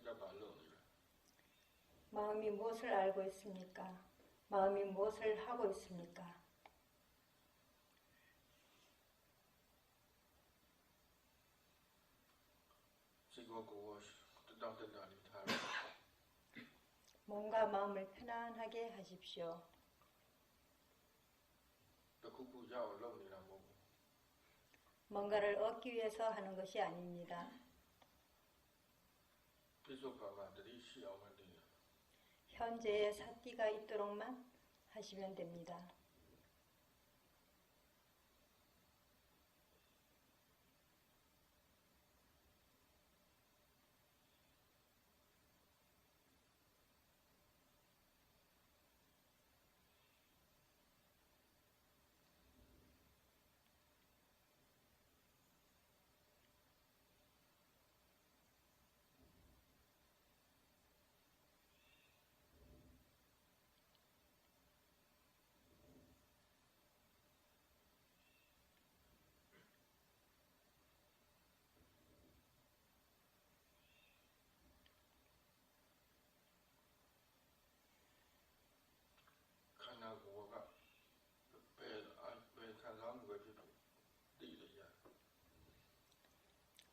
စိတ်ကပါ လုံနေတာ 마음이 무엇을 알고 있습니까? 마음이 무엇을 하고 있습니까? 몸과 마음을 편안하게 하십시오. 뭔가를 얻기 위해서 하는 것이 아닙니다. 현재의 사티가 있도록만 하시면 됩니다.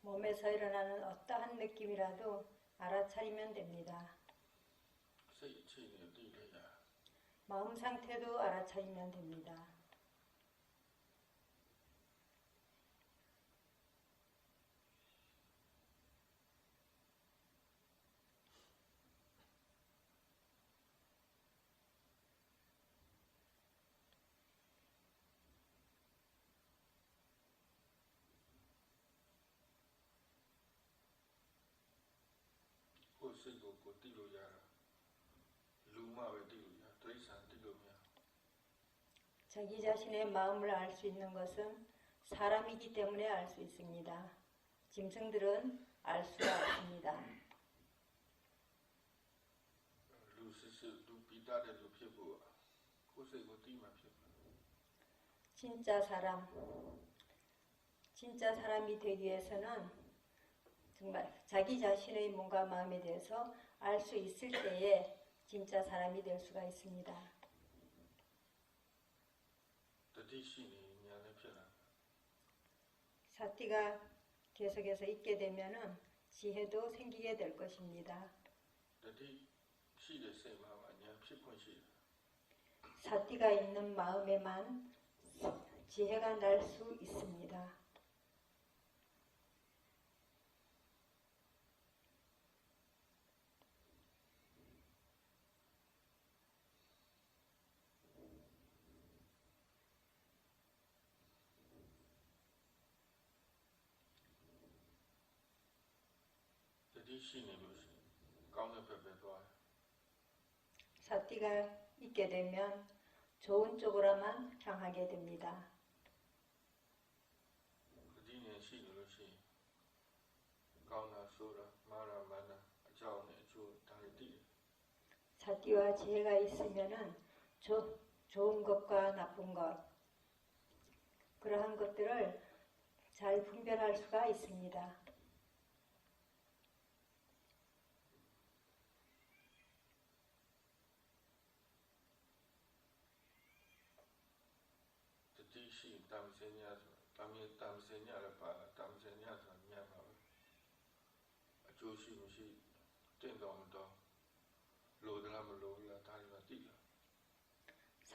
몸에서 일어나는 어떠한 느낌이라도 알아차리면 됩니다. 마음 상태도 알아차리면 됩니다. 자기 자신의 마음을 알 수 있는 것은 사람이기 때문에 알 수 있습니다. 짐승들은 알 수가 없습니다. 진짜 사람이 되기 위해서는 정말 자기 자신의 몸과 마음에 대해서 알 수 있을 때에 진짜 사람이 될 수가 있습니다. 사티가 계속해서 있게 되면은 지혜도 생기게 될 것입니다. 사티가 있는 마음에만 지혜가 날 수 있습니다. 사티가 있게 되면 좋은 쪽으로만 향하게 됩니다. 사티와 지혜가 있으면은 좋은 것과 나쁜 것, 그러한 것들을 잘 분별할 수가 있습니다.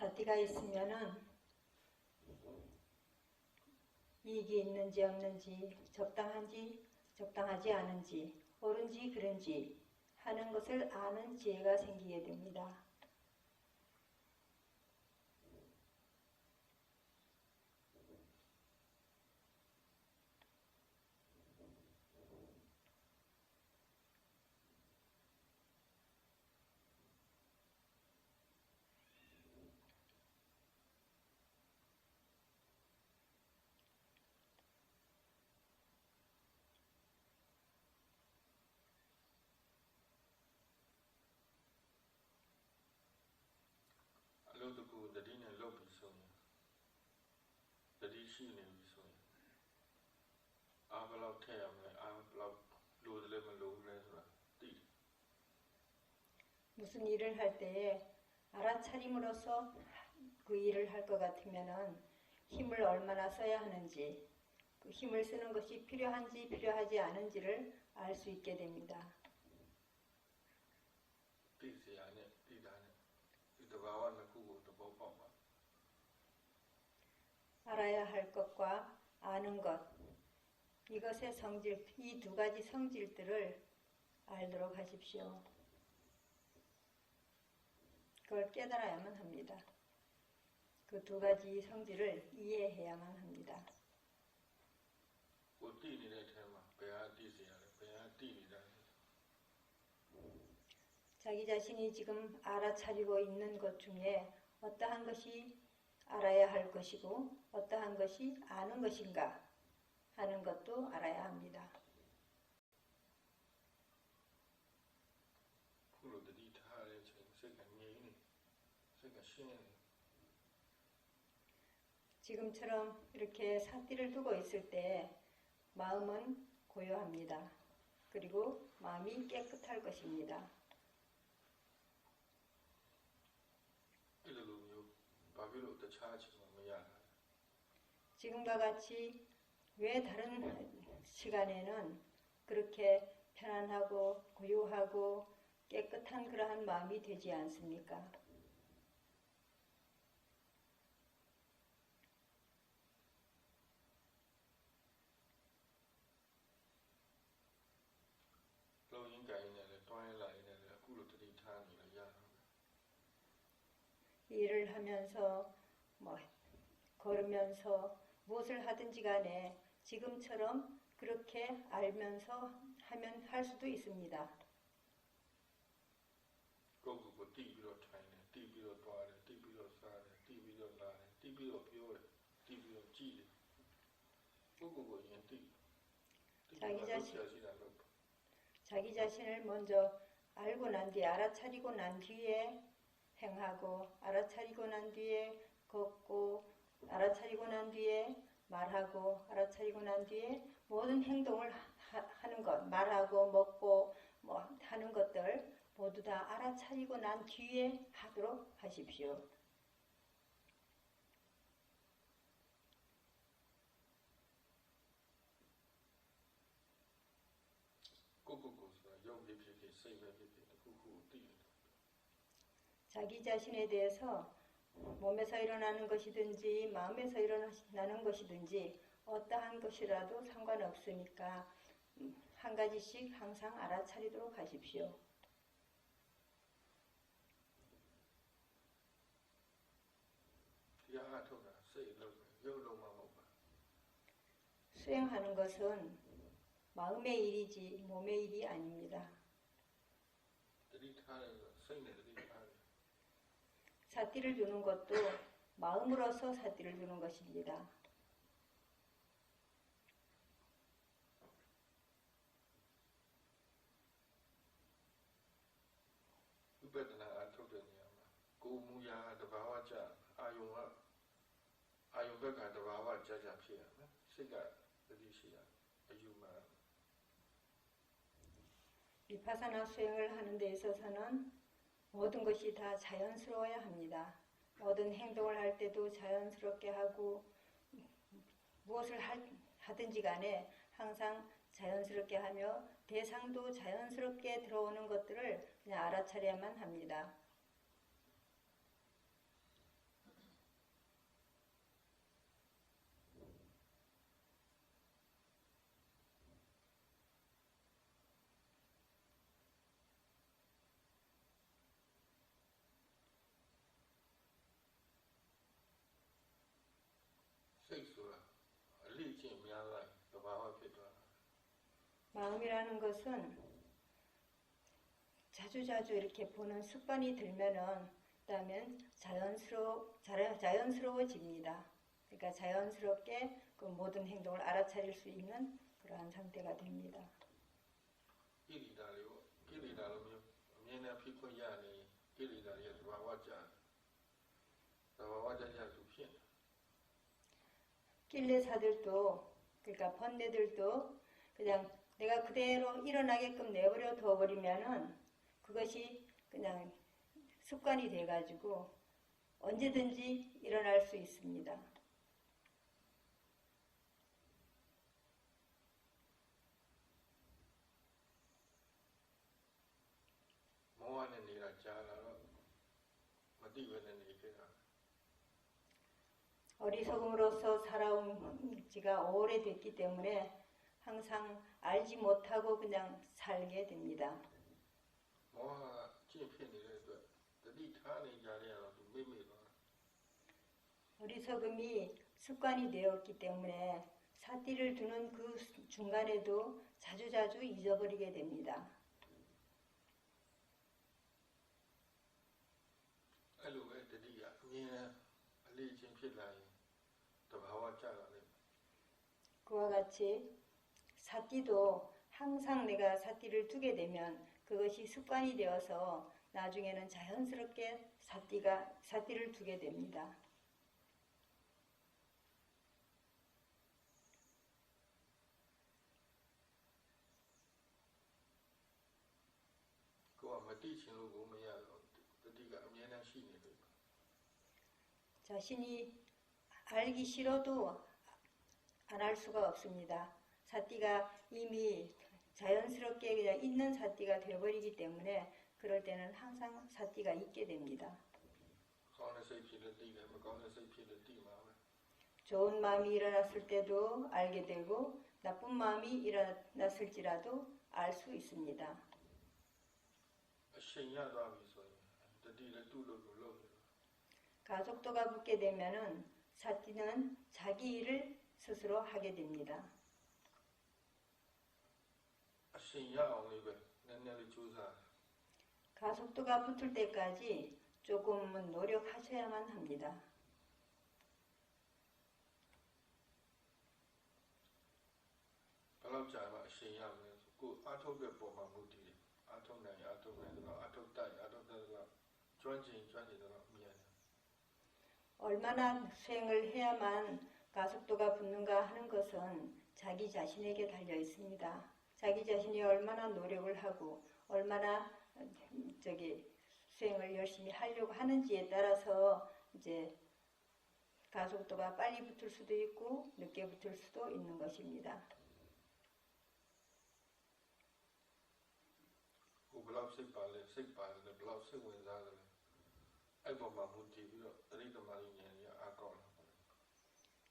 사티가 있으면은 이익이 있는지 없는지, 적당한지 적당하지 않은지, 옳은지 그른지 하는 것을 아는 지혜가 생기게 됩니다. 무슨 일을 할 때에 알아차림으로써 그 일을 할 것 같으면은 힘을 얼마나 써야 하는지, 그 힘을 쓰는 것이 필요한지 필요하지 않은지를 알 수 있게 됩니다. 알아야 할 것과 아는 것, 이것의 성질, 이 두 가지 성질들을 알도록 하십시오. 그걸 깨달아야만 합니다. 그 두 가지 성질을 이해해야만 합니다. 자기 자신이 지금 알아차리고 있는 것 중에 어떠한 것이 알아야 할 것이고 어떠한 것이 아는 것인가 하는 것도 알아야 합니다. 지금처럼 이렇게 사띠를 두고 있을 때 마음은 고요합니다. 그리고 마음이 깨끗할 것입니다. 지금과 같이 왜 다른 시간에는 그렇게 편안하고 고요하고 깨끗한 그러한 마음이 되지 않습니까? 일을 하면서 걸으면서 무엇을 하든지 간에 지금처럼 그렇게 알면서 하면 할 수도 있습니다. 자기 자신을 먼저 알고 난 뒤에, 알아차리고 난 뒤에 행하고, 알아차리고 난 뒤에 걷고, 알아차리고 난 뒤에 말하고, 알아차리고 난 뒤에 모든 행동을 하는 것, 말하고 먹고 하는 것들 모두 다 알아차리고 난 뒤에 하도록 하십시오. 자기 자신에 대해서 몸에서 일어나는 것이든지 마음에서 일어나는 것이든지 어떠한 것이라도 상관없으니까 한 가지씩 항상 알아차리도록 하십시오. 수행하는 것은 마음의 일이지 몸의 일이 아닙니다. 사띠를 두는 것도 마음으로서 사띠를 두는 것입니다. 비파사나 수행을 하는 데 있어서는 모든 것이 다 자연스러워야 합니다. 모든 행동을 할 때도 자연스럽게 하고 무엇을 하든지 간에 항상 자연스럽게 하며 대상도 자연스럽게 들어오는 것들을 그냥 알아차려야만 합니다. 마음이라는 것은 자주자주 이렇게 보는 습관이 들면은 그다음엔 자연스러워집니다. 그러니까 자연스럽게 그 모든 행동을 알아차릴 수 있는 그러한 상태가 됩니다. 낄레사들도 그러니까 번뇌들도 그냥 내가 그대로 일어나게끔 내버려 둬버리면은 그것이 그냥 습관이 돼가지고 언제든지 일어날 수 있습니다. 어리석음으로써 살아온 지가 오래됐기 때문에 항상 알지 못하고 그냥 살게 됩니다. 어리석음이 습관이 되었기 때문에 사띠를 두는 그 중간에도 자주자주 잊어버리게 됩니다. 그와 같이 사띠도 항상 내가 사띠를 두게 되면 그것이 습관이 되어서 나중에는 자연스럽게 사띠를 두게 됩니다. 자신이 알기 싫어도 안 할 수가 없습니다. 사띠가 이미 자연스럽게 그냥 있는 사띠가 되어버리기 때문에 그럴 때는 항상 사띠가 있게 됩니다. 좋은 마음이 일어났을 때도 알게 되고 나쁜 마음이 일어났을지라도 알 수 있습니다. 가속도가 붙게 되면은 사띠는 자기 일을 스스로 하게 됩니다. 가속도가 붙을 때까지 조금은 노력하셔야만 합니다. 얼마나 수행을 해야만 가속도가 붙는가 하는 것은 자기 자신에게 달려 있습니다. 자기 자신이 얼마나 노력을 하고 얼마나 수행을 열심히 하려고 하는지에 따라서 이제 가속도가 빨리 붙을 수도 있고 늦게 붙을 수도 있는 것입니다.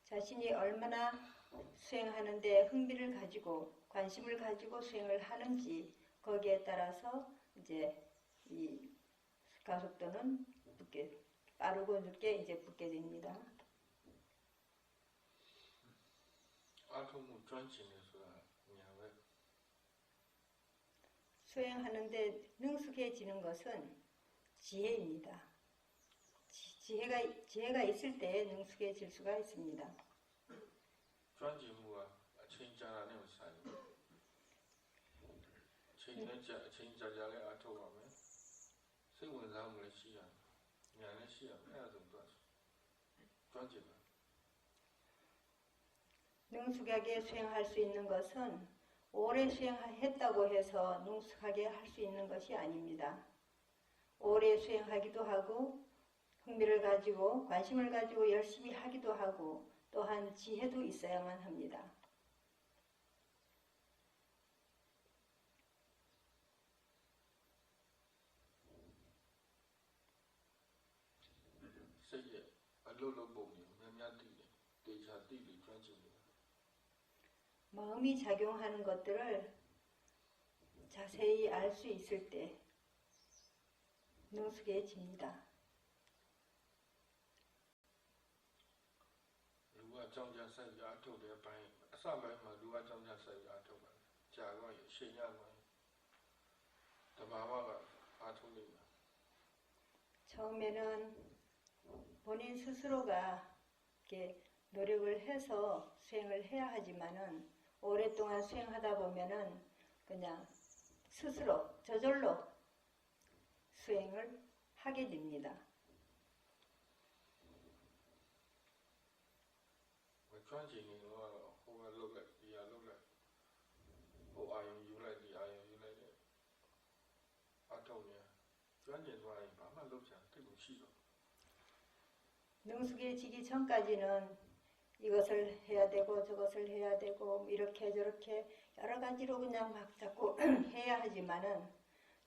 자신이 얼마나 수행하는데 흥미를 가지고 관심을 가지고 수행을 하는지 거기에 따라서 이제 이 가속도는 빠르고 늦게 이제 붙게 됩니다. 수행하는데 능숙해지는 것은 지혜입니다. 지혜가 있을 때 능숙해질 수가 있습니다. 능숙하게 수행할 수 있는 것은 오래 수행했다고 해서 능숙하게 할 수 있는 것이 아닙니다. 오래 수행하기도 하고 흥미를 가지고 관심을 가지고 열심히 하기도 하고 또한 지혜도 있어야만 합니다. 마음이 작용하는 것들을 자세히 알 수 있을 때 능숙해집니다. 처음에는 본인 스스로가 이렇게 노력을 해서 수행을 해야 하지만은 오랫동안 수행하다 보면은 그냥 스스로 저절로 수행을 하게 됩니다. ကျွမ်းကျင်သွားရင်ဘာမှလုပ်ချင်တိတ်ကိုရှိတော့ 능숙해지기 전까지는 이것을 해야 되고 저것을 해야 되고 이렇게 저렇게 여러 가지로 그냥 막 자꾸 해야 하지만은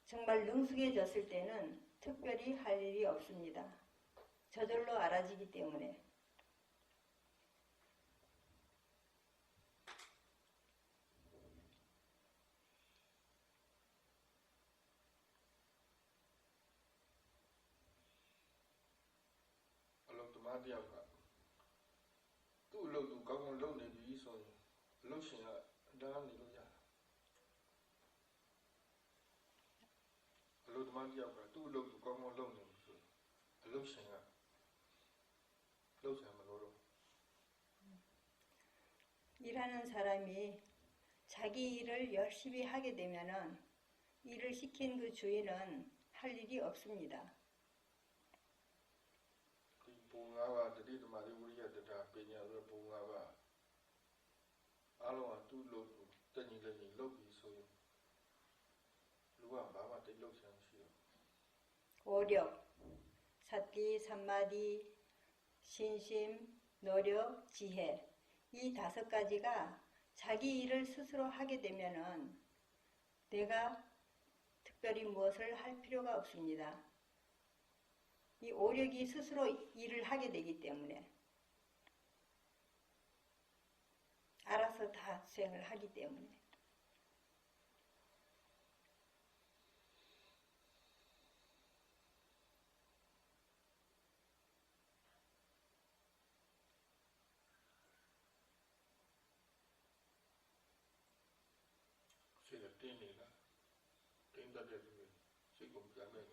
정말 능숙해졌을 때는 특별히 할 일이 없습니다. 저절로 알아지기 때문에. 얼럭도마 တယောက်ကသူ့အလုပ်သူကောင်းကောင်းလုပ်နေပြီဆိုရင်အလုပ်ရှင်ကအတားနေလို့ရတယ်အလုပ်သမားတယောက်ကသူ့အလုပ်သူကောင်းကောင်းလုပ်နေပြီဆိုရင်အလုပ်ရှင်ကလုပ်ချင်မလို့တော့ 일하는 사람이 자기 일을 열심히 하게 되면은 일을 시킨 그 주인은 할 일이 없습니다. ဒီဘုံ၅ပါးတတိသမารိဝိရိယတတပညာဆိုဘုံ၅ပါးအားလုံးကသူ့လုပ်သူတက်ညီလက်ညီလုပ်ပြီဆိုရင်လူကဘာမှတိတ်လုပ်ချင်မရှိတော့ 오력, 사띠, 삼마디, 신심, 노력, 지혜 이 5가지가 자기 일을 스스로 하게 되면은 내가 특별히 무엇을 할 필요가 없습니다. 이 오력이 스스로 일을 하게 되기 때문에 알아서 다 수행을 하기 때문에 시가 떼니라 땡다대 시고 그다음에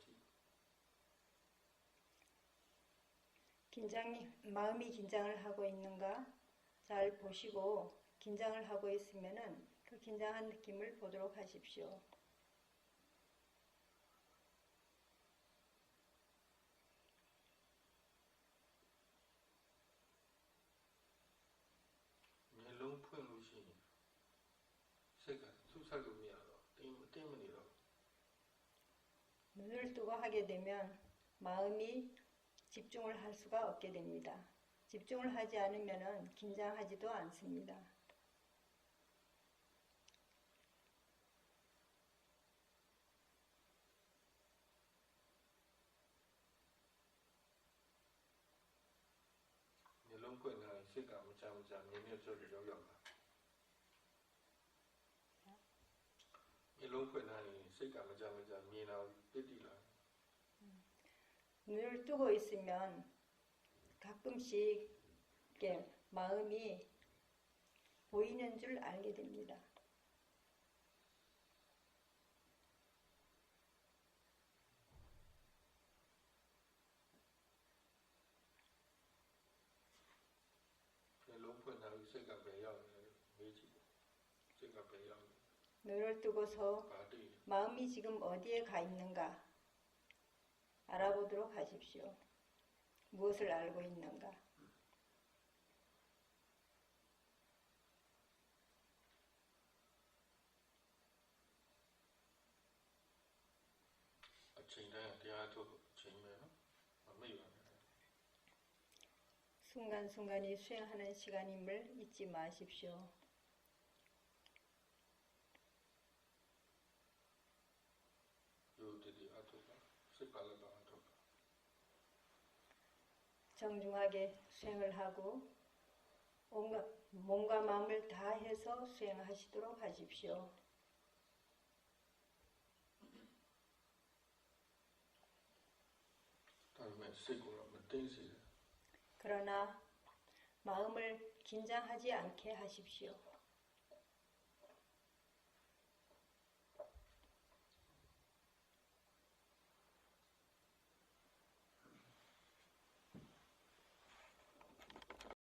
마음이 긴장을 하고 있는가 잘 보시고 긴장을 하고 있으면은 그 긴장한 느낌을 보도록 하십시오. 멜롱 푸는루시 시가 수살도 미야로 때문이로 눈을 뜨고 하게 되면 마음이 집중을 할 수가 없게 됩니다. 집중을 하지 않으면 긴장하지도 않습니다. 멜롱 푸는 시가 무자무자 면면적으로 여겨가 멜롱 푸는 시가 무자무자 미나 삐디라 눈을 뜨고 있으면 가끔씩 이렇게 마음이 보이는 줄 알게 됩니다. 멜롱 푸는 시가 배양 매지 시가 배양 눈을 뜨고서 가디 마음이 지금 어디에 가 있는가 알아보도록 하십시오. 무엇을 알고 있는가. 아침에 대화도ချိန်매너 아메이바 순간순간이 수행하는 시간임을 잊지 마십시오. 요들이 아토가 시발라바 아토가 정중하게 수행을 하고 몸과 마음을 다해서 수행하시도록 하십시오. 다음에 시고로 땡시 그러나 마음을 긴장하지 않게 하십시오.